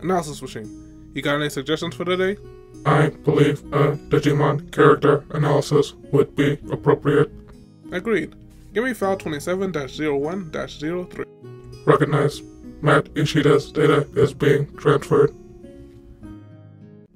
Analysis Machine, you got any suggestions for today? I believe a Digimon character analysis would be appropriate. Agreed. Give me file 27-01-03. Recognize. Matt Ishida's data is being transferred.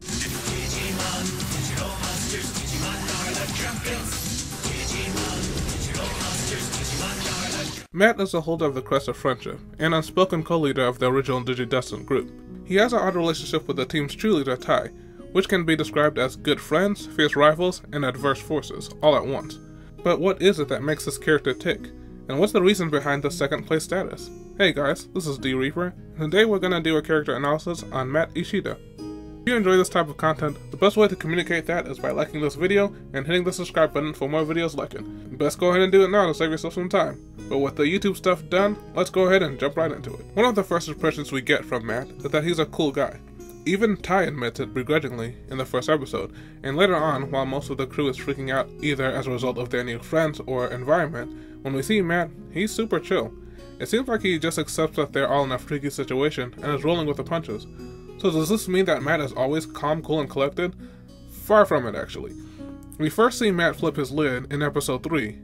Digimon, digital monsters, Digimon are the champions. Digimon, digital monsters, Digimon are the champions. Matt is the holder of the Crest of Friendship, and unspoken co-leader of the original DigiDestined group. He has an odd relationship with the team's true leader, Tai, which can be described as good friends, fierce rivals, and adverse forces, all at once. But what is it that makes this character tick? And what's the reason behind the second place status? Hey guys, this is D Reaper, and today we're gonna do a character analysis on Matt Ishida. If you enjoy this type of content, the best way to communicate that is by liking this video and hitting the subscribe button for more videos like it. Best go ahead and do it now to save yourself some time. But with the YouTube stuff done, let's go ahead and jump right into it. One of the first impressions we get from Matt is that he's a cool guy. Even Tai admits it begrudgingly in the first episode, and later on, while most of the crew is freaking out either as a result of their new friends or environment, when we see Matt, he's super chill. It seems like he just accepts that they're all in a freaky situation and is rolling with the punches. So does this mean that Matt is always calm, cool, and collected? Far from it, actually. We first see Matt flip his lid in episode 3.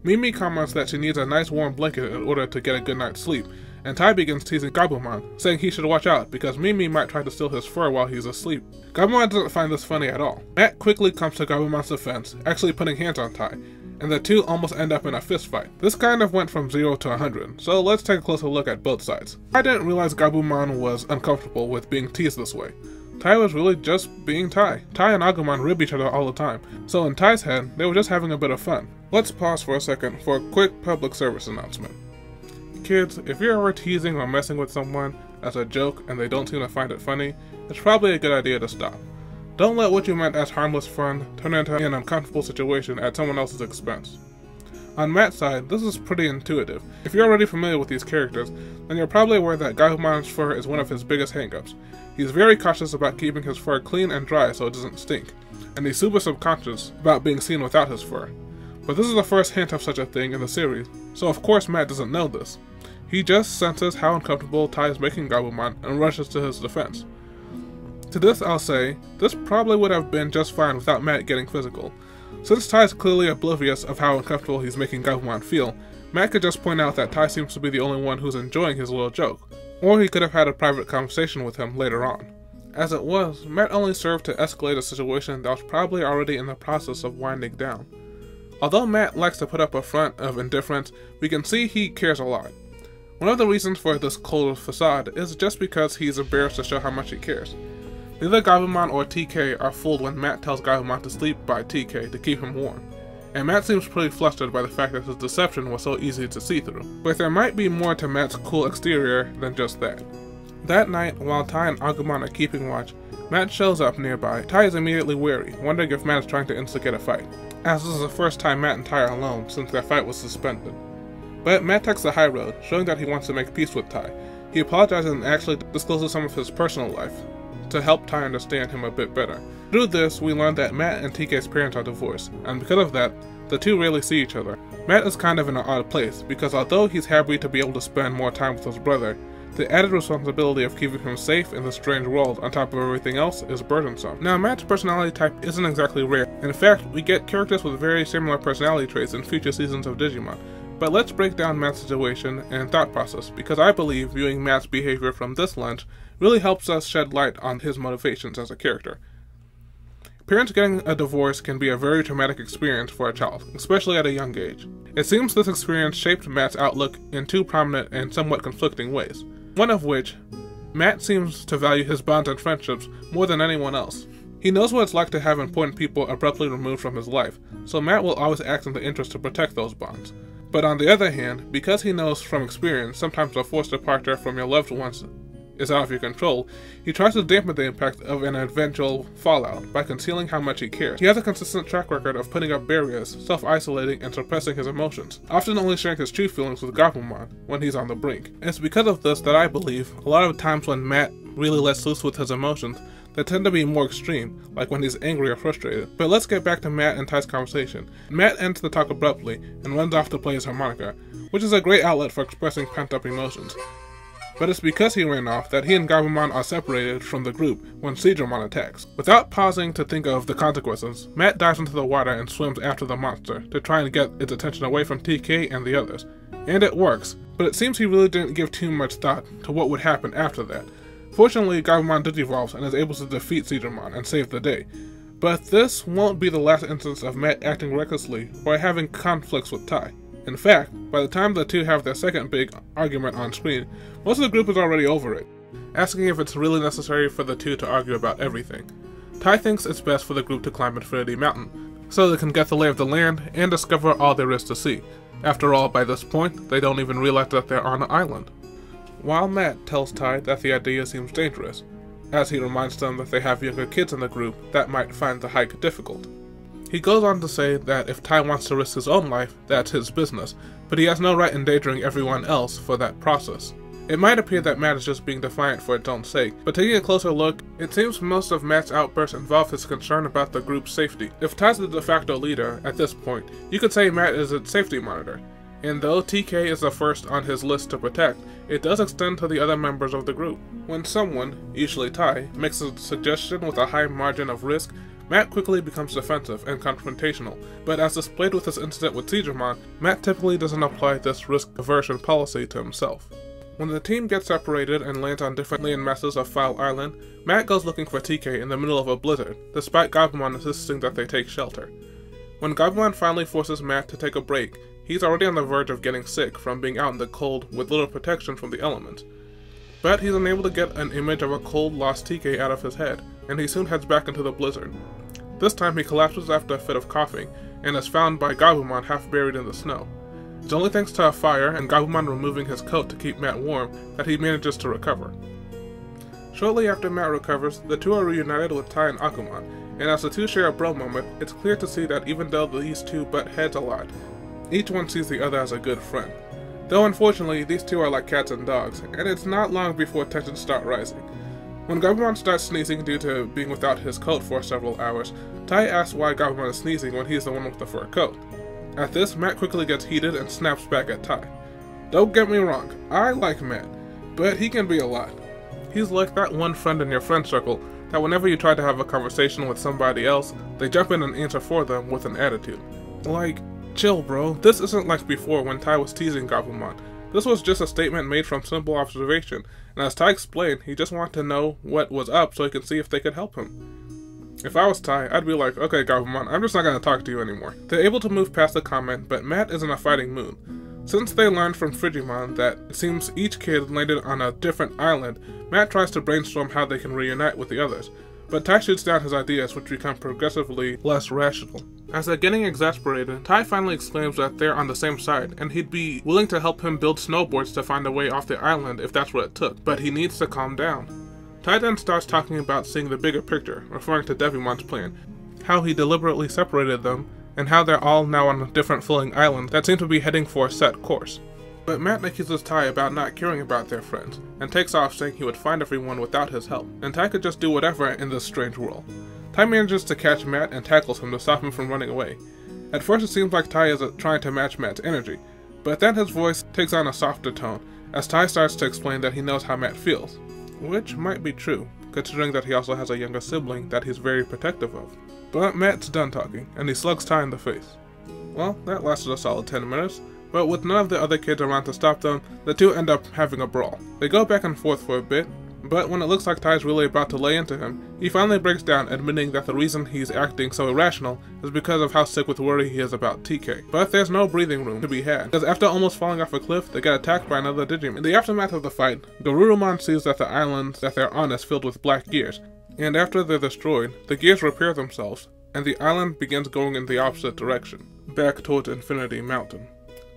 Mimi comments that she needs a nice warm blanket in order to get a good night's sleep, and Tai begins teasing Gabumon, saying he should watch out because Mimi might try to steal his fur while he's asleep. Gabumon doesn't find this funny at all. Matt quickly comes to Gabumon's defense, actually putting hands on Tai, and the two almost end up in a fist fight. This kind of went from 0 to 100, so let's take a closer look at both sides. I didn't realize Gabumon was uncomfortable with being teased this way. Tai was really just being Tai. Tai and Agumon rib each other all the time, so in Tai's head, they were just having a bit of fun. Let's pause for a second for a quick public service announcement. Kids, if you're ever teasing or messing with someone as a joke and they don't seem to find it funny, it's probably a good idea to stop. Don't let what you meant as harmless fun turn into an uncomfortable situation at someone else's expense. On Matt's side, this is pretty intuitive. If you're already familiar with these characters, then you're probably aware that Gabumon's fur is one of his biggest hangups. He's very cautious about keeping his fur clean and dry so it doesn't stink, and he's super subconscious about being seen without his fur. But this is the first hint of such a thing in the series, so of course Matt doesn't know this. He just senses how uncomfortable Tai is making Gabumon and rushes to his defense. To this I'll say, this probably would have been just fine without Matt getting physical. Since Tai is clearly oblivious of how uncomfortable he's making Gabumon feel, Matt could just point out that Tai seems to be the only one who's enjoying his little joke, or he could have had a private conversation with him later on. As it was, Matt only served to escalate a situation that was probably already in the process of winding down. Although Matt likes to put up a front of indifference, we can see he cares a lot. One of the reasons for this cold facade is just because he's embarrassed to show how much he cares. Neither Gabumon or TK are fooled when Matt tells Gabumon to sleep by TK to keep him warm, and Matt seems pretty flustered by the fact that his deception was so easy to see through. But there might be more to Matt's cool exterior than just that. That night, while Tai and Agumon are keeping watch, Matt shows up nearby. Tai is immediately wary, wondering if Matt is trying to instigate a fight, as this is the first time Matt and Tai are alone since their fight was suspended. But Matt takes the high road, showing that he wants to make peace with Tai. He apologizes and actually discloses some of his personal life, to help Tai understand him a bit better. Through this, we learn that Matt and TK's parents are divorced, and because of that, the two rarely see each other. Matt is kind of in an odd place, because although he's happy to be able to spend more time with his brother, the added responsibility of keeping him safe in this strange world on top of everything else is burdensome. Now, Matt's personality type isn't exactly rare. In fact, we get characters with very similar personality traits in future seasons of Digimon. But let's break down Matt's situation and thought process, because I believe viewing Matt's behavior from this lens really helps us shed light on his motivations as a character. Parents getting a divorce can be a very traumatic experience for a child, especially at a young age. It seems this experience shaped Matt's outlook in two prominent and somewhat conflicting ways. One of which, Matt seems to value his bonds and friendships more than anyone else. He knows what it's like to have important people abruptly removed from his life, so Matt will always act in the interest to protect those bonds. But on the other hand, because he knows from experience sometimes a forced departure from your loved ones is out of your control, he tries to dampen the impact of an eventual fallout by concealing how much he cares. He has a consistent track record of putting up barriers, self-isolating, and suppressing his emotions, often only sharing his true feelings with Gabumon when he's on the brink. It's because of this that I believe a lot of times when Matt really lets loose with his emotions, they tend to be more extreme, like when he's angry or frustrated. But let's get back to Matt and Tai's conversation. Matt ends the talk abruptly and runs off to play his harmonica, which is a great outlet for expressing pent-up emotions. but it's because he ran off that he and Gabumon are separated from the group when Digimon attacks. Without pausing to think of the consequences, Matt dives into the water and swims after the monster to try and get its attention away from TK and the others. And it works, but it seems he really didn't give too much thought to what would happen after that. Fortunately, Gabumon digivolves and is able to defeat Digimon and save the day. But this won't be the last instance of Matt acting recklessly or having conflicts with Tai. In fact, by the time the two have their second big argument on screen, most of the group is already over it, asking if it's really necessary for the two to argue about everything. Tai thinks it's best for the group to climb Infinity Mountain, so they can get the lay of the land and discover all there is to see. After all, by this point, they don't even realize that they're on an island. While Matt tells Tai that the idea seems dangerous, as he reminds them that they have younger kids in the group that might find the hike difficult. He goes on to say that if Tai wants to risk his own life, that's his business, but he has no right endangering everyone else for that process. It might appear that Matt is just being defiant for its own sake, but taking a closer look, it seems most of Matt's outbursts involve his concern about the group's safety. If Tai's the de facto leader at this point, you could say Matt is its safety monitor. And though TK is the first on his list to protect, it does extend to the other members of the group. When someone, usually Tai, makes a suggestion with a high margin of risk, Matt quickly becomes defensive and confrontational, but as displayed with this incident with Digimon, Matt typically doesn't apply this risk aversion policy to himself. When the team gets separated and lands on different land masses of Foul Island, Matt goes looking for TK in the middle of a blizzard, despite Gabumon insisting that they take shelter. When Gabumon finally forces Matt to take a break, he's already on the verge of getting sick from being out in the cold with little protection from the elements. But he's unable to get an image of a cold, lost TK out of his head, and he soon heads back into the blizzard. This time he collapses after a fit of coughing, and is found by Gabumon half buried in the snow. It's only thanks to a fire and Gabumon removing his coat to keep Matt warm that he manages to recover. Shortly after Matt recovers, the two are reunited with Tai and Akumon, and as the two share a bro moment, it's clear to see that even though these two butt heads a lot, each one sees the other as a good friend. Though unfortunately, these two are like cats and dogs, and it's not long before tensions start rising. When Gabumon starts sneezing due to being without his coat for several hours, Tai asks why Gabumon is sneezing when he's the one with the fur coat. At this, Matt quickly gets heated and snaps back at Tai. Don't get me wrong, I like Matt, but he can be a lot. He's like that one friend in your friend circle that whenever you try to have a conversation with somebody else, they jump in and answer for them with an attitude. Like, chill bro, this isn't like before when Tai was teasing Gabumon. This was just a statement made from simple observation, and as Tai explained, he just wanted to know what was up so he could see if they could help him. If I was Tai, I'd be like, okay Gabumon, I'm just not going to talk to you anymore. They're able to move past the comment, but Matt is in a fighting mood. Since they learned from Frigimon that it seems each kid landed on a different island, Matt tries to brainstorm how they can reunite with the others, but Tai shoots down his ideas, which become progressively less rational. As they're getting exasperated, Tai finally exclaims that they're on the same side, and he'd be willing to help him build snowboards to find a way off the island if that's what it took, but he needs to calm down. Tai then starts talking about seeing the bigger picture, referring to Devimon's plan, how he deliberately separated them, and how they're all now on a different floating island that seem to be heading for a set course. But Matt accuses Tai about not caring about their friends, and takes off saying he would find everyone without his help, and Tai could just do whatever in this strange world. Tai manages to catch Matt and tackles him to stop him from running away. At first it seems like Tai is trying to match Matt's energy, but then his voice takes on a softer tone, as Tai starts to explain that he knows how Matt feels. Which might be true, considering that he also has a younger sibling that he's very protective of. But Matt's done talking, and he slugs Tai in the face. Well, that lasted a solid 10 minutes, but with none of the other kids around to stop them, the two end up having a brawl. They go back and forth for a bit, but when it looks like Tai's really about to lay into him, he finally breaks down, admitting that the reason he's acting so irrational is because of how sick with worry he is about TK. But there's no breathing room to be had, because after almost falling off a cliff, they get attacked by another Digimon. In the aftermath of the fight, Gabumon sees that the island that they're on is filled with black gears, and after they're destroyed, the gears repair themselves, and the island begins going in the opposite direction, back towards Infinity Mountain.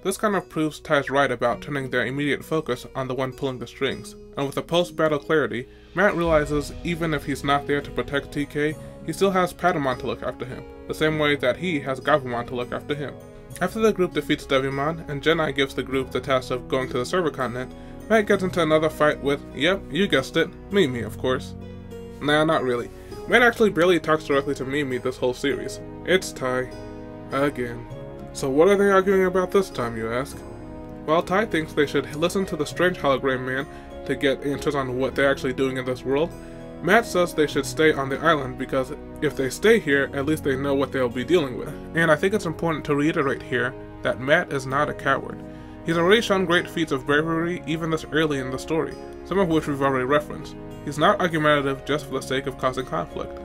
This kind of proves Tai's right about turning their immediate focus on the one pulling the strings, and with the post-battle clarity, Matt realizes even if he's not there to protect TK, he still has Patamon to look after him, the same way that he has Gabumon to look after him. After the group defeats Devimon, and Genai gives the group the task of going to the server continent, Matt gets into another fight with, yep, you guessed it, Mimi of course. Nah, not really. Matt actually barely talks directly to Mimi this whole series. It's Tai. Again. So what are they arguing about this time, you ask? Well, Tai thinks they should listen to the strange hologram man to get answers on what they're actually doing in this world, Matt says they should stay on the island because if they stay here, at least they know what they'll be dealing with. And I think it's important to reiterate here that Matt is not a coward. He's already shown great feats of bravery even this early in the story, some of which we've already referenced. He's not argumentative just for the sake of causing conflict.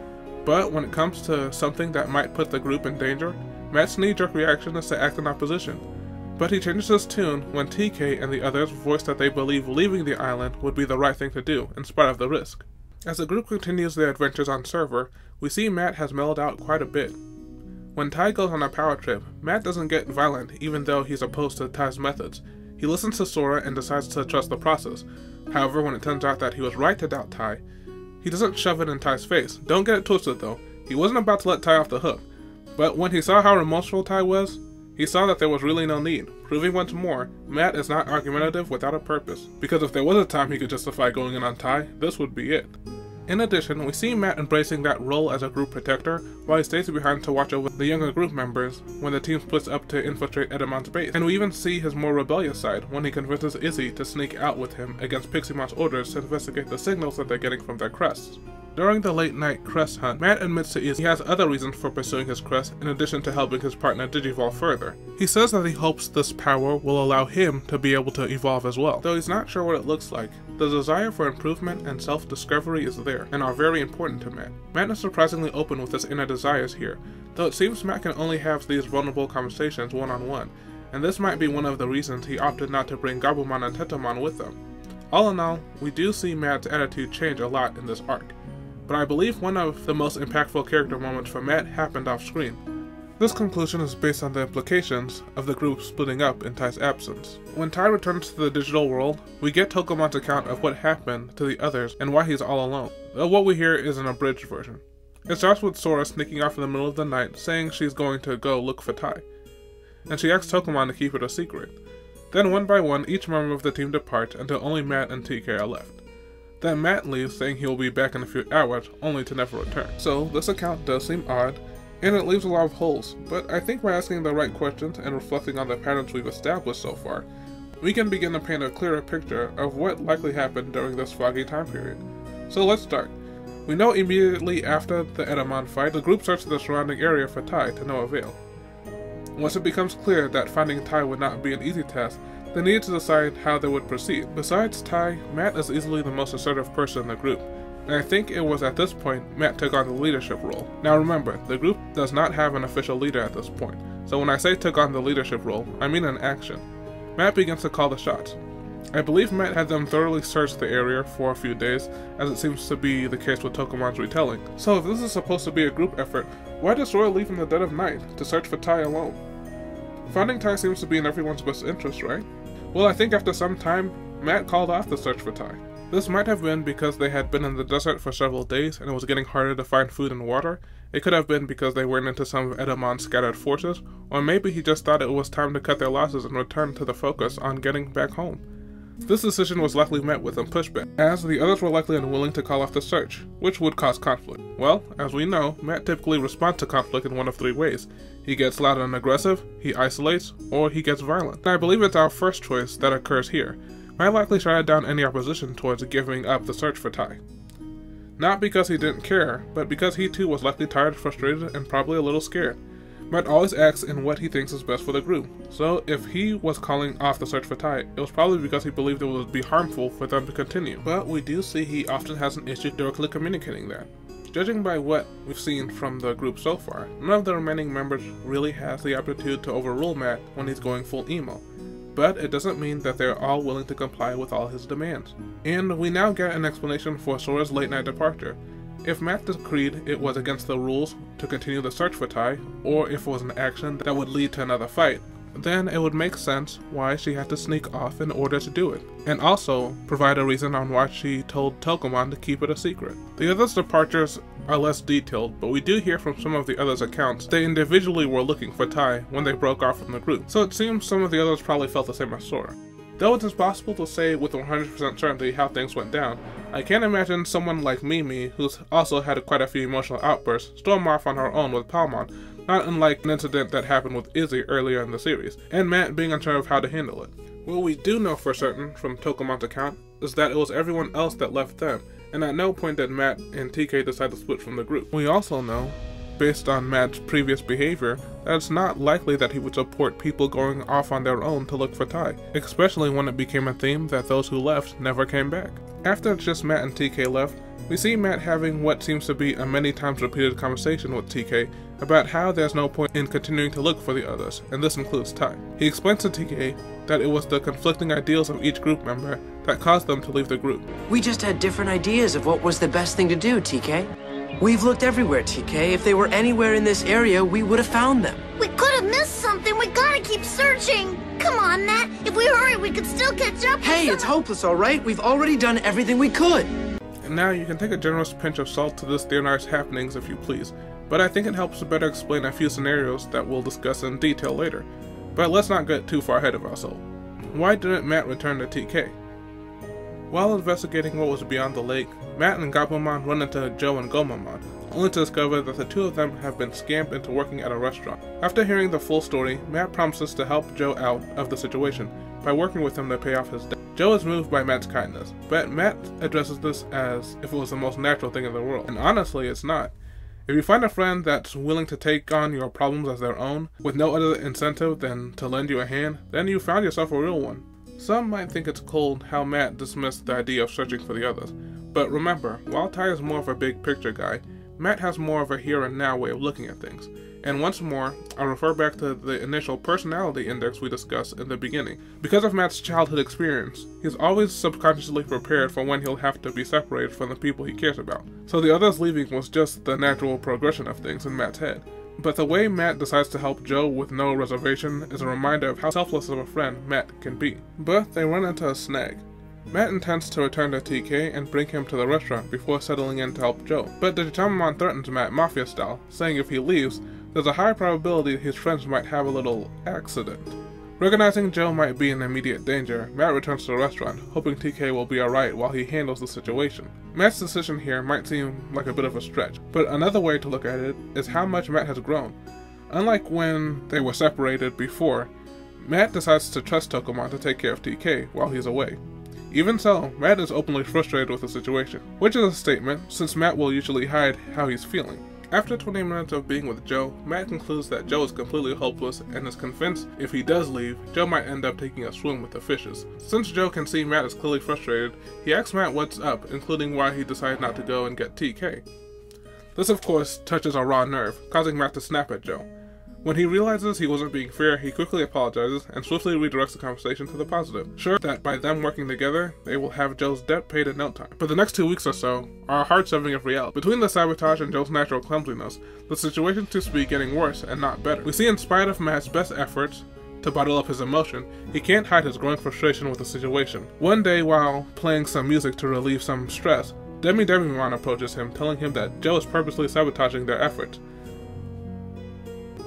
But when it comes to something that might put the group in danger, Matt's knee-jerk reaction is to act in opposition. But he changes his tune when TK and the others voice that they believe leaving the island would be the right thing to do, in spite of the risk. As the group continues their adventures on server, we see Matt has mellowed out quite a bit. When Tai goes on a power trip, Matt doesn't get violent even though he's opposed to Tai's methods. He listens to Sora and decides to trust the process. However, when it turns out that he was right to doubt Tai, he doesn't shove it in Tai's face. Don't get it twisted though, he wasn't about to let Tai off the hook. But when he saw how remorseful Tai was, he saw that there was really no need, proving once more, Matt is not argumentative without a purpose, because if there was a time he could justify going in on Tai, this would be it. In addition, we see Matt embracing that role as a group protector, while he stays behind to watch over the younger group members when the team splits up to infiltrate Edamon's base. And we even see his more rebellious side when he convinces Izzy to sneak out with him against Piximon's orders to investigate the signals that they're getting from their crests. During the late-night crest hunt, Matt admits to Izzy he has other reasons for pursuing his crest in addition to helping his partner digivolve further. He says that he hopes this power will allow him to be able to evolve as well, though he's not sure what it looks like. The desire for improvement and self-discovery is there, and are very important to Matt. Matt is surprisingly open with his inner desires here, though it seems Matt can only have these vulnerable conversations one-on-one, and this might be one of the reasons he opted not to bring Gabumon and Tetamon with them. All in all, we do see Matt's attitude change a lot in this arc. But I believe one of the most impactful character moments for Matt happened off screen. This conclusion is based on the implications of the group splitting up in Tai's absence. When Tai returns to the digital world, we get Tokomon's account of what happened to the others and why he's all alone, though what we hear is an abridged version. It starts with Sora sneaking off in the middle of the night saying she's going to go look for Tai, and she asks Tokomon to keep it a secret. Then one by one, each member of the team departs until only Matt and TK are left. Then Matt leaves saying he will be back in a few hours, only to never return. So this account does seem odd, and it leaves a lot of holes, but I think by asking the right questions and reflecting on the patterns we've established so far, we can begin to paint a clearer picture of what likely happened during this foggy time period. So let's start. We know immediately after the Edamon fight, the group searched the surrounding area for Tai to no avail. Once it becomes clear that finding Tai would not be an easy task, they needed to decide how they would proceed. Besides Tai, Matt is easily the most assertive person in the group, and I think it was at this point Matt took on the leadership role. Now remember, the group does not have an official leader at this point, so when I say took on the leadership role, I mean in action. Matt begins to call the shots. I believe Matt had them thoroughly search the area for a few days, as it seems to be the case with Tokomon's retelling. So if this is supposed to be a group effort, why does Sora leave in the dead of night to search for Tai alone? Finding Tai seems to be in everyone's best interest, right? Well, I think after some time, Matt called off the search for Tai. This might have been because they had been in the desert for several days and it was getting harder to find food and water. It could have been because they ran into some of Edamon's scattered forces, or maybe he just thought it was time to cut their losses and return to the focus on getting back home. This decision was likely met with some pushback, as the others were likely unwilling to call off the search, which would cause conflict. Well, as we know, Matt typically responds to conflict in one of three ways. He gets loud and aggressive, he isolates, or he gets violent. And I believe it's our first choice that occurs here. Matt likely shut down any opposition towards giving up the search for Tai. Not because he didn't care, but because he too was likely tired, frustrated, and probably a little scared. Matt always acts in what he thinks is best for the group, so if he was calling off the search for Tai, it was probably because he believed it would be harmful for them to continue. But we do see he often has an issue directly communicating that. Judging by what we've seen from the group so far, none of the remaining members really has the aptitude to overrule Matt when he's going full emo. But it doesn't mean that they're all willing to comply with all his demands. And we now get an explanation for Sora's late night departure. If Matt decreed it was against the rules to continue the search for Tai, or if it was an action that would lead to another fight, then it would make sense why she had to sneak off in order to do it, and also provide a reason on why she told Tokomon to keep it a secret. The others' departures are less detailed, but we do hear from some of the others' accounts they individually were looking for Tai when they broke off from the group, so it seems some of the others probably felt the same as Sora. Though it is possible to say with 100% certainty how things went down, I can't imagine someone like Mimi, who's also had quite a few emotional outbursts, storm off on her own with Palmon, not unlike an incident that happened with Izzy earlier in the series, and Matt being unsure of how to handle it. What we do know for certain from Tokomon's account is that it was everyone else that left them, and at no point did Matt and TK decide to split from the group. We also know, based on Matt's previous behavior, that it's not likely that he would support people going off on their own to look for Tai, especially when it became a theme that those who left never came back. After just Matt and TK left, we see Matt having what seems to be a many times repeated conversation with TK about how there's no point in continuing to look for the others, and this includes Tai. He explains to TK that it was the conflicting ideals of each group member that caused them to leave the group. We just had different ideas of what was the best thing to do, TK. We've looked everywhere, TK. If they were anywhere in this area, we would have found them. We could have missed something. We gotta keep searching. Come on, Matt. If we hurry, we could still catch up. Hey, it's hopeless, all right? We've already done everything we could. And now you can take a generous pinch of salt to this theorized happenings if you please, but I think it helps to better explain a few scenarios that we'll discuss in detail later. But let's not get too far ahead of ourselves. Why didn't Matt return to TK? While investigating what was beyond the lake, Matt and Gabumon run into Joe and Gomamon, only to discover that the two of them have been scammed into working at a restaurant. After hearing the full story, Matt promises to help Joe out of the situation by working with him to pay off his debt. Joe is moved by Matt's kindness, but Matt addresses this as if it was the most natural thing in the world, and honestly it's not. If you find a friend that's willing to take on your problems as their own, with no other incentive than to lend you a hand, then you found yourself a real one. Some might think it's cold how Matt dismissed the idea of searching for the others, but remember, while Tai is more of a big picture guy, Matt has more of a here and now way of looking at things. And once more, I'll refer back to the initial personality index we discussed in the beginning. Because of Matt's childhood experience, he's always subconsciously prepared for when he'll have to be separated from the people he cares about. So the others leaving was just the natural progression of things in Matt's head. But the way Matt decides to help Joe with no reservation is a reminder of how selfless of a friend Matt can be. But they run into a snag. Matt intends to return to TK and bring him to the restaurant before settling in to help Joe, but Digimon threatens Matt mafia style, saying if he leaves, there's a high probability his friends might have a little accident. Recognizing Joe might be in immediate danger, Matt returns to the restaurant, hoping TK will be alright while he handles the situation. Matt's decision here might seem like a bit of a stretch, but another way to look at it is how much Matt has grown. Unlike when they were separated before, Matt decides to trust Tokomon to take care of TK while he's away. Even so, Matt is openly frustrated with the situation, which is a statement since Matt will usually hide how he's feeling. After 20 minutes of being with Joe, Matt concludes that Joe is completely hopeless and is convinced if he does leave, Joe might end up taking a swim with the fishes. Since Joe can see Matt is clearly frustrated, he asks Matt what's up, including why he decided not to go and get TK. This of course touches a raw nerve, causing Matt to snap at Joe. When he realizes he wasn't being fair, he quickly apologizes and swiftly redirects the conversation to the positive, sure that by them working together, they will have Joe's debt paid in no time. For the next 2 weeks or so, are a hard shoving of reality. Between the sabotage and Joe's natural clumsiness, the situation seems to be getting worse and not better. We see in spite of Matt's best efforts to bottle up his emotion, he can't hide his growing frustration with the situation. One day, while playing some music to relieve some stress, Digimon approaches him, telling him that Joe is purposely sabotaging their efforts.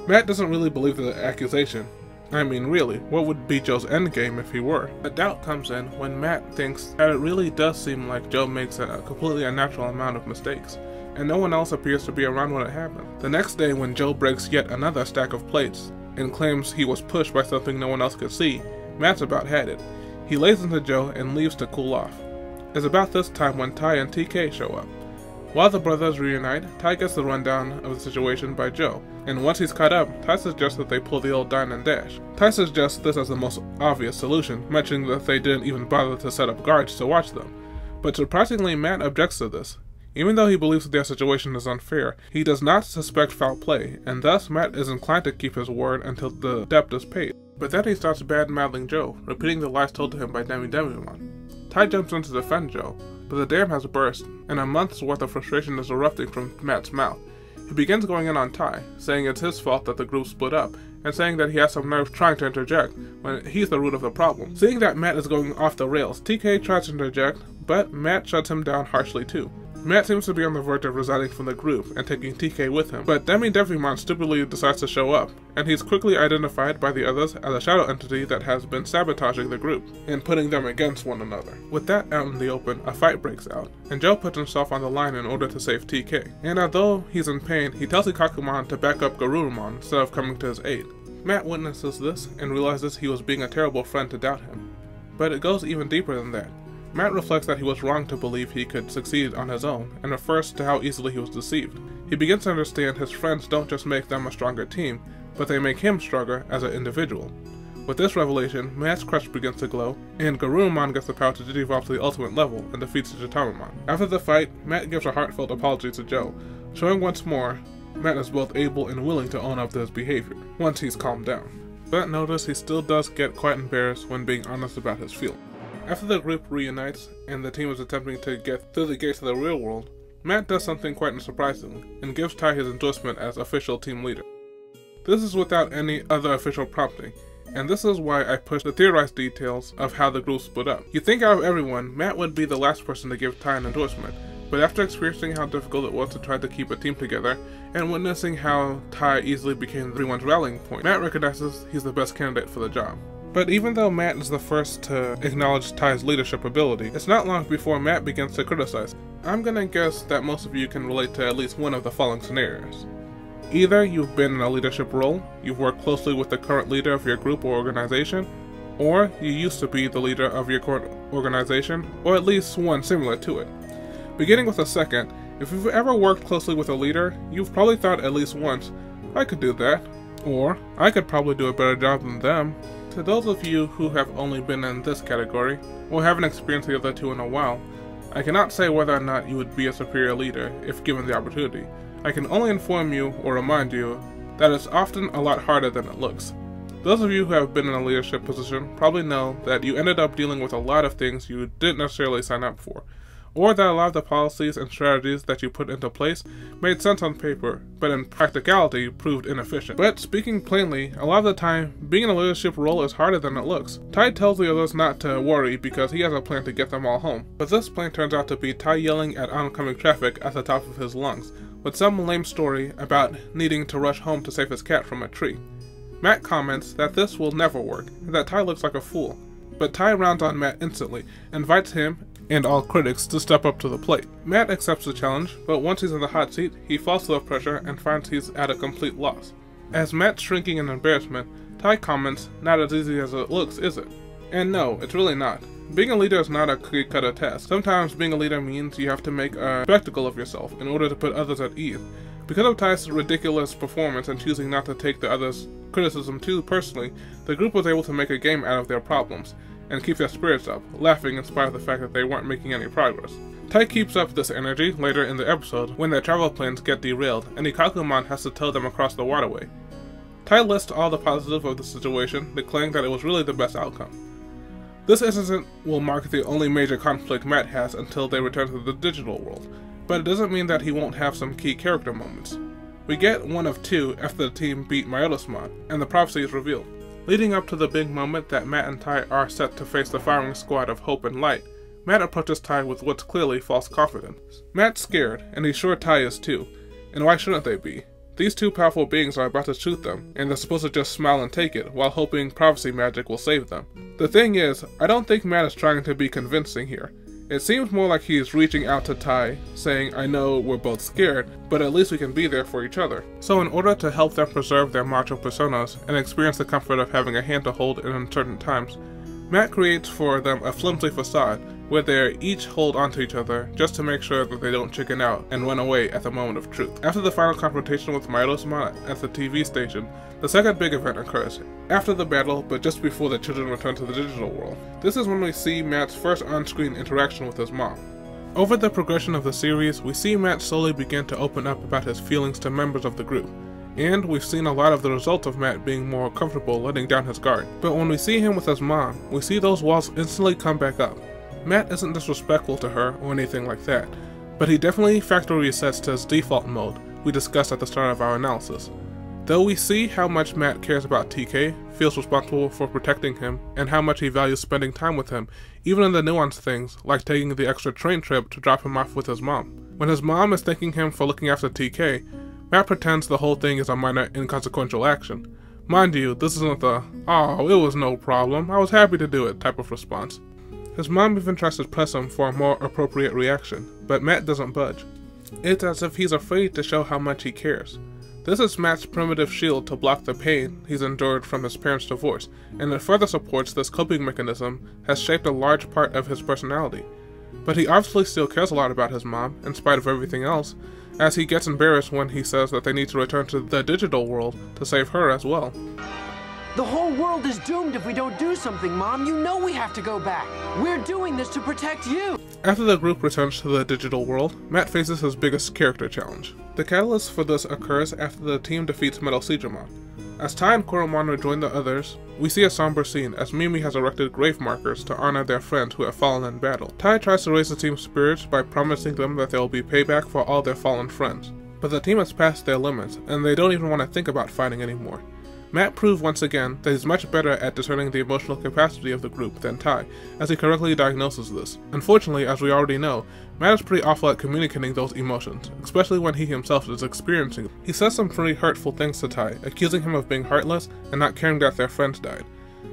Matt doesn't really believe the accusation. I mean, really, what would be Joe's endgame if he were? A doubt comes in when Matt thinks that it really does seem like Joe makes a completely unnatural amount of mistakes, and no one else appears to be around when it happened. The next day, when Joe breaks yet another stack of plates and claims he was pushed by something no one else could see, Matt's about had it. He lays into Joe and leaves to cool off. It's about this time when Tai and TK show up. While the brothers reunite, Tai gets the rundown of the situation by Joe, and once he's caught up, Tai suggests that they pull the old dine and dash. Tai suggests this as the most obvious solution, mentioning that they didn't even bother to set up guards to watch them. But surprisingly, Matt objects to this. Even though he believes that their situation is unfair, he does not suspect foul play, and thus Matt is inclined to keep his word until the debt is paid. But then he starts bad-mouthing Joe, repeating the lies told to him by Digimon. Tai jumps in to defend Joe, but the dam has burst, and a month's worth of frustration is erupting from Matt's mouth. He begins going in on Tai, saying it's his fault that the group split up, and saying that he has some nerve trying to interject when he's the root of the problem. Seeing that Matt is going off the rails, TK tries to interject, but Matt shuts him down harshly too. Matt seems to be on the verge of resigning from the group and taking TK with him, but Digimon stupidly decides to show up, and he's quickly identified by the others as a shadow entity that has been sabotaging the group and putting them against one another. With that out in the open, a fight breaks out, and Joe puts himself on the line in order to save TK. And although he's in pain, he tells Ikakumon to back up Gabumon instead of coming to his aid. Matt witnesses this and realizes he was being a terrible friend to doubt him. But it goes even deeper than that. Matt reflects that he was wrong to believe he could succeed on his own, and refers to how easily he was deceived. He begins to understand his friends don't just make them a stronger team, but they make him stronger as an individual. With this revelation, Matt's crush begins to glow, and Gabumon gets the power to digivolve to the ultimate level and defeats Digimon. After the fight, Matt gives a heartfelt apology to Joe, showing once more Matt is both able and willing to own up to his behavior, once he's calmed down. But notice he still does get quite embarrassed when being honest about his feelings. After the group reunites, and the team is attempting to get through the gates of the real world, Matt does something quite unsurprising, and gives Tai his endorsement as official team leader. This is without any other official prompting, and this is why I push the theorized details of how the group split up. You'd think out of everyone, Matt would be the last person to give Tai an endorsement, but after experiencing how difficult it was to try to keep a team together, and witnessing how Tai easily became everyone's rallying point, Matt recognizes he's the best candidate for the job. But even though Matt is the first to acknowledge Tai's leadership ability, it's not long before Matt begins to criticize. I'm gonna guess that most of you can relate to at least one of the following scenarios. Either you've been in a leadership role, you've worked closely with the current leader of your group or organization, or you used to be the leader of your current organization, or at least one similar to it. Beginning with the second, if you've ever worked closely with a leader, you've probably thought at least once, I could do that, or I could probably do a better job than them. To those of you who have only been in this category, or haven't experienced the other two in a while, I cannot say whether or not you would be a superior leader if given the opportunity. I can only inform you or remind you that it's often a lot harder than it looks. Those of you who have been in a leadership position probably know that you ended up dealing with a lot of things you didn't necessarily sign up for, or that a lot of the policies and strategies that you put into place made sense on paper, but in practicality proved inefficient. But speaking plainly, a lot of the time, being in a leadership role is harder than it looks. Tai tells the others not to worry because he has a plan to get them all home, but this plan turns out to be Tai yelling at oncoming traffic at the top of his lungs, with some lame story about needing to rush home to save his cat from a tree. Matt comments that this will never work, and that Tai looks like a fool, but Tai rounds on Matt instantly, invites him and all critics to step up to the plate. Matt accepts the challenge, but once he's in the hot seat, he falls to the pressure and finds he's at a complete loss. As Matt's shrinking in embarrassment, Tai comments, not as easy as it looks, is it? And no, it's really not. Being a leader is not a cookie-cutter task. Sometimes being a leader means you have to make a spectacle of yourself in order to put others at ease. Because of Tai's ridiculous performance and choosing not to take the others' criticism too personally, the group was able to make a game out of their problems, and keep their spirits up, laughing in spite of the fact that they weren't making any progress. Tai keeps up this energy later in the episode when their travel plans get derailed and Gabumon has to tow them across the waterway. Tai lists all the positives of the situation, declaring that it was really the best outcome. This incident will mark the only major conflict Matt has until they return to the digital world, but it doesn't mean that he won't have some key character moments. We get one of two after the team beat Mayotasmon, and the prophecy is revealed. Leading up to the big moment that Matt and Tai are set to face the firing squad of Hope and Light, Matt approaches Tai with what's clearly false confidence. Matt's scared, and he's sure Tai is too, and why shouldn't they be? These two powerful beings are about to shoot them, and they're supposed to just smile and take it, while hoping prophecy magic will save them. The thing is, I don't think Matt is trying to be convincing here. It seems more like he's reaching out to Tai, saying, I know we're both scared, but at least we can be there for each other. So in order to help them preserve their macho personas and experience the comfort of having a hand to hold in uncertain times, Matt creates for them a flimsy facade where they each hold onto each other just to make sure that they don't chicken out and run away at the moment of truth. After the final confrontation with Mayotasmon at the TV station, the second big event occurs, after the battle but just before the children return to the digital world. This is when we see Matt's first on-screen interaction with his mom. Over the progression of the series, we see Matt slowly begin to open up about his feelings to members of the group, and we've seen a lot of the results of Matt being more comfortable letting down his guard. But when we see him with his mom, we see those walls instantly come back up. Matt isn't disrespectful to her or anything like that, but he definitely factory resets to his default mode we discussed at the start of our analysis. Though we see how much Matt cares about TK, feels responsible for protecting him, and how much he values spending time with him, even in the nuanced things, like taking the extra train trip to drop him off with his mom. When his mom is thanking him for looking after TK, Matt pretends the whole thing is a minor inconsequential action. Mind you, this isn't the, "oh, it was no problem, I was happy to do it" type of response. His mom even tries to press him for a more appropriate reaction, but Matt doesn't budge. It's as if he's afraid to show how much he cares. This is Matt's primitive shield to block the pain he's endured from his parents' divorce, and it further supports this coping mechanism has shaped a large part of his personality. But he obviously still cares a lot about his mom, in spite of everything else, as he gets embarrassed when he says that they need to return to the digital world to save her as well. The whole world is doomed if we don't do something, Mom. You know we have to go back. We're doing this to protect you. After the group returns to the digital world, Matt faces his biggest character challenge. The catalyst for this occurs after the team defeats Metal Digimon. As Tai and Koromon rejoin the others, we see a somber scene as Mimi has erected grave markers to honor their friends who have fallen in battle. Tai tries to raise the team's spirits by promising them that there will be payback for all their fallen friends. But the team has passed their limits, and they don't even want to think about fighting anymore. Matt proved once again that he's much better at discerning the emotional capacity of the group than Tai, as he correctly diagnoses this. Unfortunately, as we already know, Matt is pretty awful at communicating those emotions, especially when he himself is experiencing them. He says some pretty hurtful things to Tai, accusing him of being heartless and not caring that their friends died.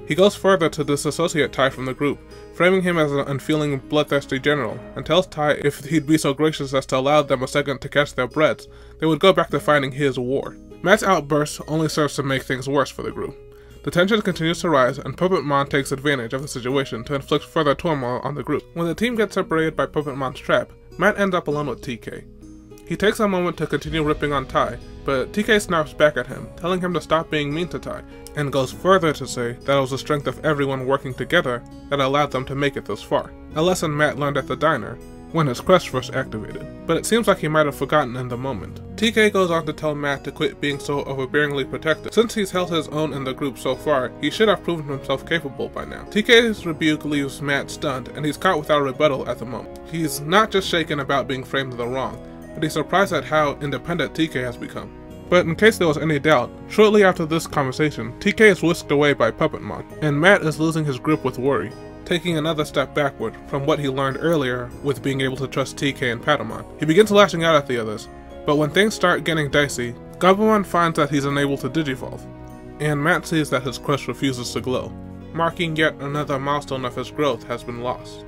He goes further to disassociate Tai from the group, framing him as an unfeeling, bloodthirsty general, and tells Tai if he'd be so gracious as to allow them a second to catch their breaths, they would go back to fighting his war. Matt's outburst only serves to make things worse for the group. The tension continues to rise, and Puppetmon takes advantage of the situation to inflict further turmoil on the group. When the team gets separated by Puppetmon's trap, Matt ends up alone with TK. He takes a moment to continue ripping on Tai, but TK snaps back at him, telling him to stop being mean to Tai, and goes further to say that it was the strength of everyone working together that allowed them to make it this far. A lesson Matt learned at the diner, when his quest first activated, but it seems like he might have forgotten in the moment. TK goes on to tell Matt to quit being so overbearingly protective. Since he's held his own in the group so far, he should have proven himself capable by now. TK's rebuke leaves Matt stunned, and he's caught without a rebuttal at the moment. He's not just shaken about being framed in the wrong, but he's surprised at how independent TK has become. But in case there was any doubt, shortly after this conversation, TK is whisked away by Puppetmon, and Matt is losing his grip with worry, taking another step backward from what he learned earlier with being able to trust TK and Patamon. He begins lashing out at the others, but when things start getting dicey, Gabumon finds that he's unable to digivolve, and Matt sees that his crush refuses to glow, marking yet another milestone of his growth has been lost.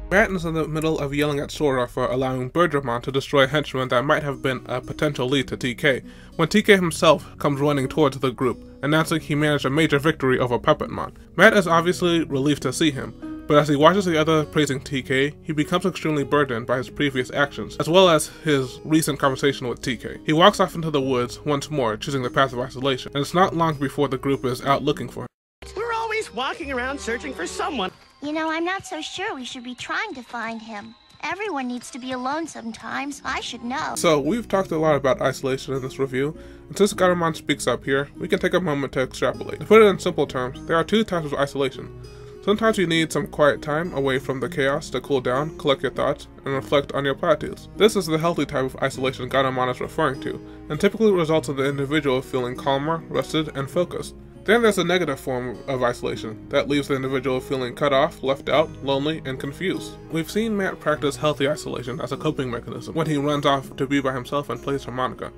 Matt is in the middle of yelling at Sora for allowing Birdramon to destroy a henchman that might have been a potential lead to TK, when TK himself comes running towards the group, announcing he managed a major victory over Puppetmon. Matt is obviously relieved to see him, but as he watches the other praising TK, he becomes extremely burdened by his previous actions, as well as his recent conversation with TK. He walks off into the woods once more, choosing the path of isolation, and it's not long before the group is out looking for him. We're always walking around searching for someone. You know, I'm not so sure we should be trying to find him. Everyone needs to be alone sometimes. I should know. So, we've talked a lot about isolation in this review, and since Gabumon speaks up here, we can take a moment to extrapolate. To put it in simple terms, there are two types of isolation. Sometimes you need some quiet time away from the chaos to cool down, collect your thoughts, and reflect on your platitudes. This is the healthy type of isolation Gabumon is referring to, and typically results in the individual feeling calmer, rested, and focused. Then there's a negative form of isolation that leaves the individual feeling cut off, left out, lonely, and confused. We've seen Matt practice healthy isolation as a coping mechanism when he runs off to be by himself and plays harmonica.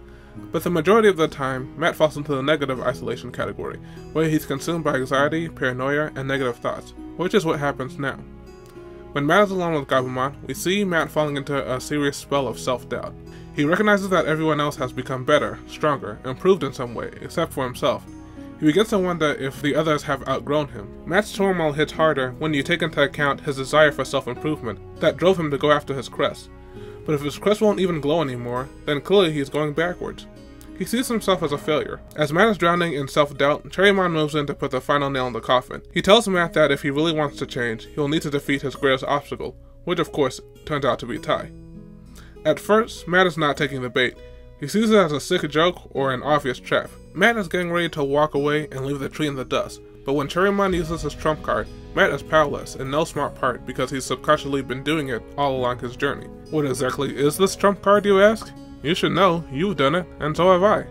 But the majority of the time, Matt falls into the negative isolation category, where he's consumed by anxiety, paranoia, and negative thoughts, which is what happens now. When Matt is alone with Gabumon, we see Matt falling into a serious spell of self-doubt. He recognizes that everyone else has become better, stronger, improved in some way, except for himself. He begins to wonder if the others have outgrown him. Matt's turmoil hits harder when you take into account his desire for self-improvement that drove him to go after his crest. But if his crest won't even glow anymore, then clearly he's going backwards. He sees himself as a failure. As Matt is drowning in self-doubt, Cherrymon moves in to put the final nail in the coffin. He tells Matt that if he really wants to change, he'll need to defeat his greatest obstacle, which of course turns out to be Tai. At first, Matt is not taking the bait. He sees it as a sick joke or an obvious trap. Matt is getting ready to walk away and leave the tree in the dust, but when Cherrymon uses his trump card, Matt is powerless in no smart part because he's subconsciously been doing it all along his journey. What exactly is this trump card, you ask? You should know, you've done it, and so have I.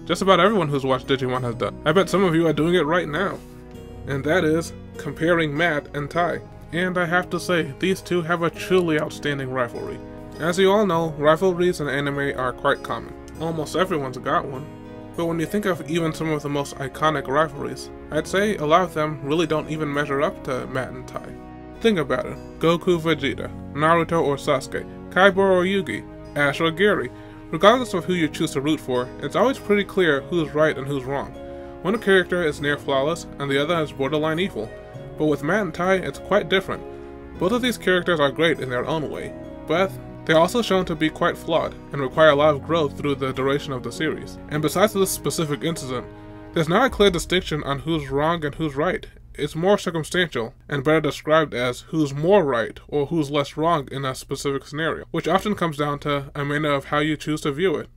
Just about everyone who's watched Digimon has done. I bet some of you are doing it right now. And that is comparing Matt and Tai. And I have to say, these two have a truly outstanding rivalry. As you all know, rivalries in anime are quite common. Almost everyone's got one. But when you think of even some of the most iconic rivalries, I'd say a lot of them really don't even measure up to Matt and Tai. Think about it. Goku Vegeta, Naruto or Sasuke, Kaiba or Yugi, Ash or Gary. Regardless of who you choose to root for, it's always pretty clear who's right and who's wrong. One character is near flawless, and the other is borderline evil. But with Matt and Tai, it's quite different. Both of these characters are great in their own way, but they're also shown to be quite flawed, and require a lot of growth through the duration of the series. And besides this specific incident, there's not a clear distinction on who's wrong and who's right. It's more circumstantial, and better described as who's more right or who's less wrong in a specific scenario, which often comes down to a manner of how you choose to view it.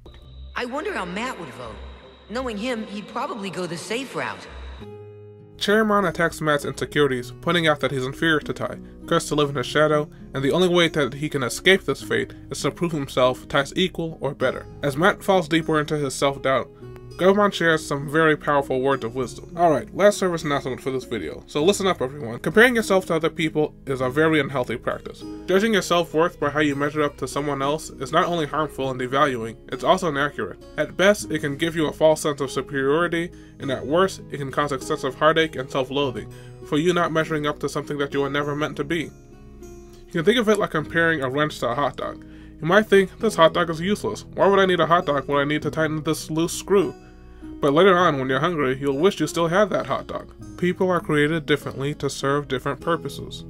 I wonder how Matt would vote. Knowing him, he'd probably go the safe route. Cherrymon attacks Matt's insecurities, pointing out that he's inferior to Tai, cursed to live in his shadow, and the only way that he can escape this fate is to prove himself Tai's equal or better. As Matt falls deeper into his self-doubt, Gabumon shares some very powerful words of wisdom. Alright, last service announcement for this video, so listen up everyone. Comparing yourself to other people is a very unhealthy practice. Judging your self-worth by how you measure up to someone else is not only harmful and devaluing, it's also inaccurate. At best, it can give you a false sense of superiority, and at worst, it can cause excessive heartache and self-loathing for you not measuring up to something that you were never meant to be. You can think of it like comparing a wrench to a hot dog. You might think, this hot dog is useless. Why would I need a hot dog when I need to tighten this loose screw? But later on, when you're hungry, you'll wish you still had that hot dog. People are created differently to serve different purposes.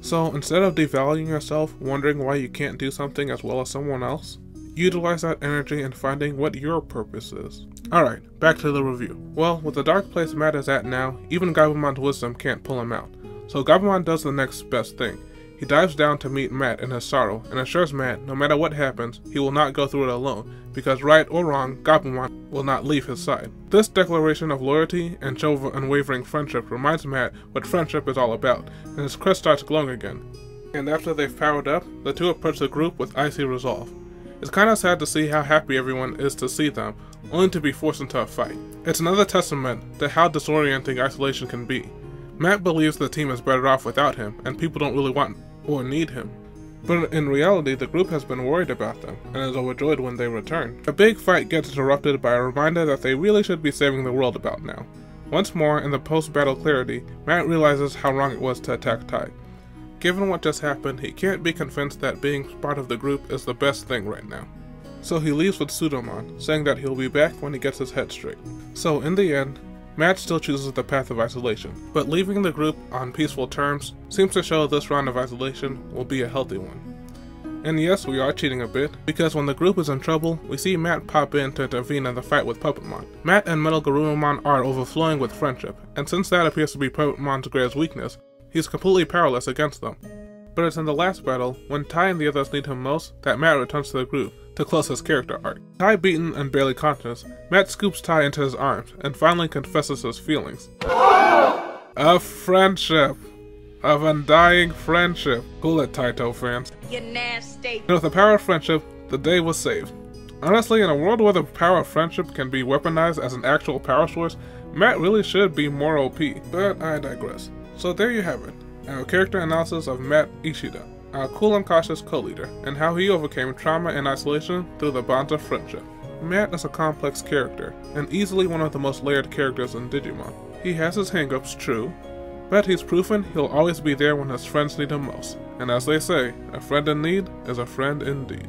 So instead of devaluing yourself, wondering why you can't do something as well as someone else, utilize that energy in finding what your purpose is. Alright, back to the review. Well, with the dark place Matt is at now, even Gabumon's wisdom can't pull him out. So Gabumon does the next best thing. He dives down to meet Matt in his sorrow, and assures Matt no matter what happens, he will not go through it alone, because right or wrong, Gabumon will not leave his side. This declaration of loyalty and show of unwavering friendship reminds Matt what friendship is all about, and his crest starts glowing again. And after they've powered up, the two approach the group with icy resolve. It's kinda sad to see how happy everyone is to see them, only to be forced into a fight. It's another testament to how disorienting isolation can be. Matt believes the team is better off without him, and people don't really want or need him. But in reality, the group has been worried about them, and is overjoyed when they return. A big fight gets interrupted by a reminder that they really should be saving the world about now. Once more, in the post-battle clarity, Matt realizes how wrong it was to attack Tai. Given what just happened, he can't be convinced that being part of the group is the best thing right now. So he leaves with Pseudomon, saying that he'll be back when he gets his head straight. So in the end, Matt still chooses the path of isolation, but leaving the group on peaceful terms seems to show this round of isolation will be a healthy one. And yes, we are cheating a bit, because when the group is in trouble, we see Matt pop in to intervene in the fight with Puppetmon. Matt and Metal Garurumon are overflowing with friendship, and since that appears to be Puppetmon's greatest weakness, he's completely powerless against them. But it's in the last battle, when Tai and the others need him most, that Matt returns to the group to close his character arc. Tai beaten and barely conscious, Matt scoops Tai into his arms and finally confesses his feelings. Of friendship. Of undying friendship. Cool it, Taito fans. You nasty. And with the power of friendship, the day was saved. Honestly, in a world where the power of friendship can be weaponized as an actual power source, Matt really should be more OP, but I digress. So there you have it, our character analysis of Matt Ishida, our cool and cautious co-leader, and how he overcame trauma and isolation through the bonds of friendship. Matt is a complex character, and easily one of the most layered characters in Digimon. He has his hang-ups, true, but he's proven he'll always be there when his friends need him most. And as they say, a friend in need is a friend indeed.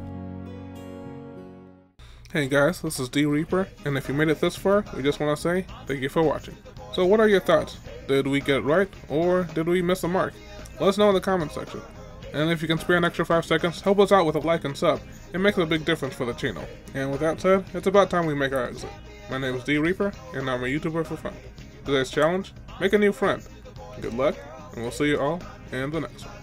Hey guys, this is D Reaper, and if you made it this far, we just want to say thank you for watching. So what are your thoughts? Did we get it right, or did we miss the mark? Let us know in the comment section. And if you can spare an extra 5 seconds, help us out with a like and sub. It makes a big difference for the channel. And with that said, it's about time we make our exit. My name is D Reaper, and I'm a YouTuber for fun. Today's challenge, make a new friend. Good luck, and we'll see you all in the next one.